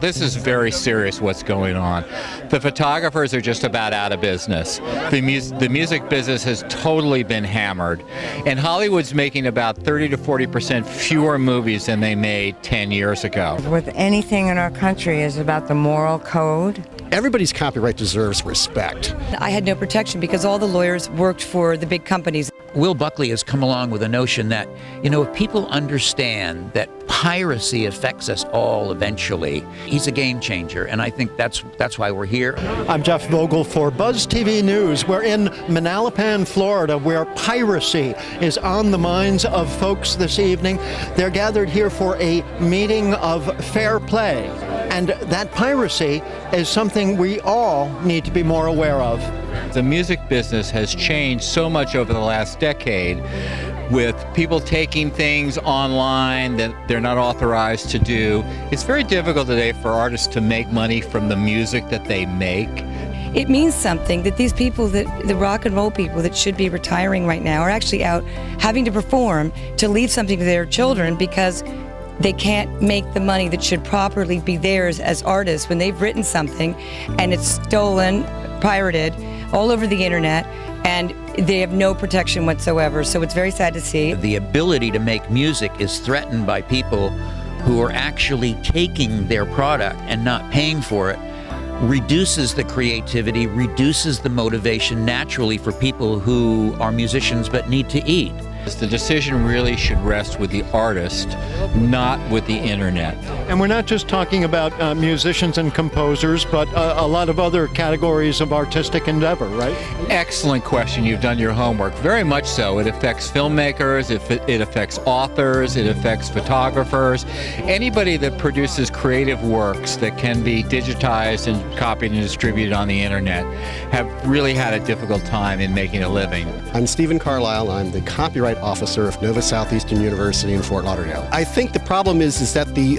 This is very serious what's going on. The photographers are just about out of business. The music business has totally been hammered. And Hollywood's making about 30 to 40% fewer movies than they made 10 years ago. With anything in our country is about the moral code. Everybody's copyright deserves respect. I had no protection because all the lawyers worked for the big companies. Will Buckley has come along with a notion that, if people understand that piracy affects us all eventually, he's a game changer, and I think that's why we're here. I'm Jeff Vogel for Buzz TV News. We're in Manalapan, Florida, where piracy is on the minds of folks this evening. They're gathered here for a meeting of fair play, and that piracy is something we all need to be more aware of. The music business has changed so much over the last decade, with people taking things online that they're not authorized to do. It's very difficult today for artists to make money from the music that they make. It means something that these people, the rock and roll people that should be retiring right now, are actually out having to perform to leave something to their children because they can't make the money that should properly be theirs as artists when they've written something and it's stolen, pirated, all over the internet, and they have no protection whatsoever. So it's very sad to see. The ability to make music is threatened by people who are actually taking their product and not paying for it. Reduces the creativity, reduces the motivation naturally for people who are musicians but need to eat. The decision really should rest with the artist, not with the internet. And we're not just talking about musicians and composers, but a lot of other categories of artistic endeavor, right? Excellent question. You've done your homework. Very much so. It affects filmmakers, it affects authors, it affects photographers. Anybody that produces creative works that can be digitized and copied and distributed on the internet have really had a difficult time in making a living. I'm Stephen Carlisle. I'm the copyright officer of Nova Southeastern University in Fort Lauderdale. I think the problem is that the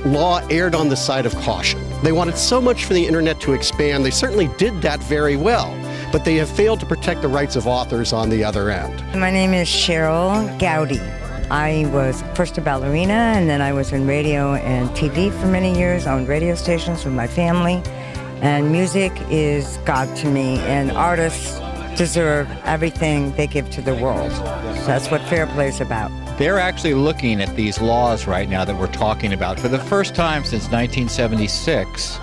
law erred on the side of caution. They wanted so much for the internet to expand. They certainly did that very well, but they have failed to protect the rights of authors on the other end. My name is Cheryl Gowdy. I was first a ballerina, and then I was in radio and TV for many years, owned radio stations with my family. And music is God to me, and artists deserve everything they give to the world. So that's what fair play is about. They're actually looking at these laws right now that we're talking about. For the first time since 1976,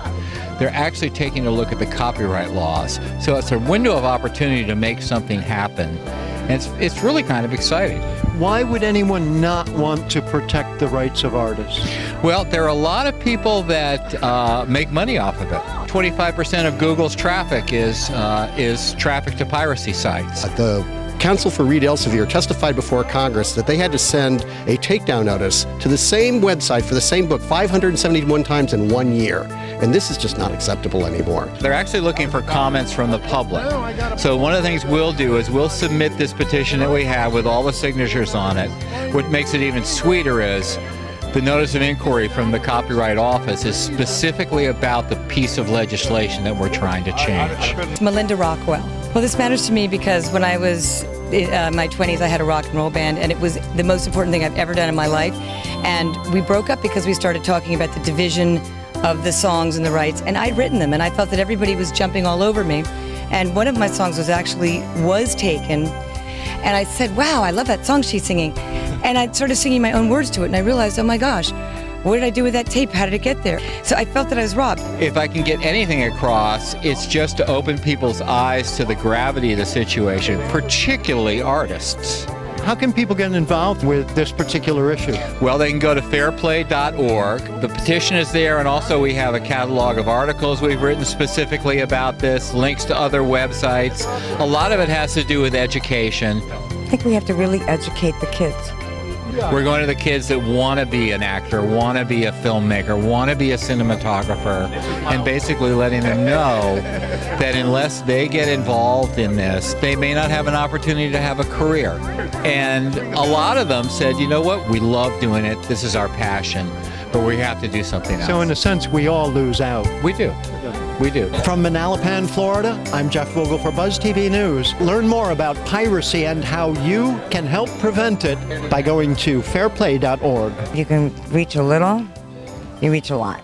they're actually taking a look at the copyright laws. So it's a window of opportunity to make something happen. And it's really kind of exciting. Why would anyone not want to protect the rights of artists? Well, there are a lot of people that make money off of it. 25% of Google's traffic is traffic to piracy sites. The Counsel for Reed Elsevier testified before Congress that they had to send a takedown notice to the same website for the same book 571 times in 1 year. And this is just not acceptable anymore. They're actually looking for comments from the public. So one of the things we'll do is we'll submit this petition that we have with all the signatures on it. What makes it even sweeter is the notice of inquiry from the Copyright Office is specifically about the piece of legislation that we're trying to change. Melinda Rockwell. Well, this matters to me because when I was in my 20s, I had a rock and roll band, and it was the most important thing I've ever done in my life. And we broke up because we started talking about the division of the songs and the rights, and I'd written them, and I thought that everybody was jumping all over me. And one of my songs was taken, and I said, wow, I love that song she's singing. And I started singing my own words to it, and I realized, oh my gosh, what did I do with that tape? How did it get there? So I felt that I was robbed. If I can get anything across, it's just to open people's eyes to the gravity of the situation, particularly artists. How can people get involved with this particular issue? Well, they can go to fairplay.org. The petition is there, and also we have a catalog of articles we've written specifically about this, links to other websites. A lot of it has to do with education. I think we have to really educate the kids. We're going to the kids that want to be an actor, want to be a filmmaker, want to be a cinematographer, and basically letting them know that unless they get involved in this, they may not have an opportunity to have a career. And a lot of them said, you know what, we love doing it, this is our passion, but we have to do something else. So in a sense, we all lose out. We do. We do. From Manalapan, Florida, I'm Jeff Vogel for Buzz TV News. Learn more about piracy and how you can help prevent it by going to fairplay.org. You can reach a little, you reach a lot.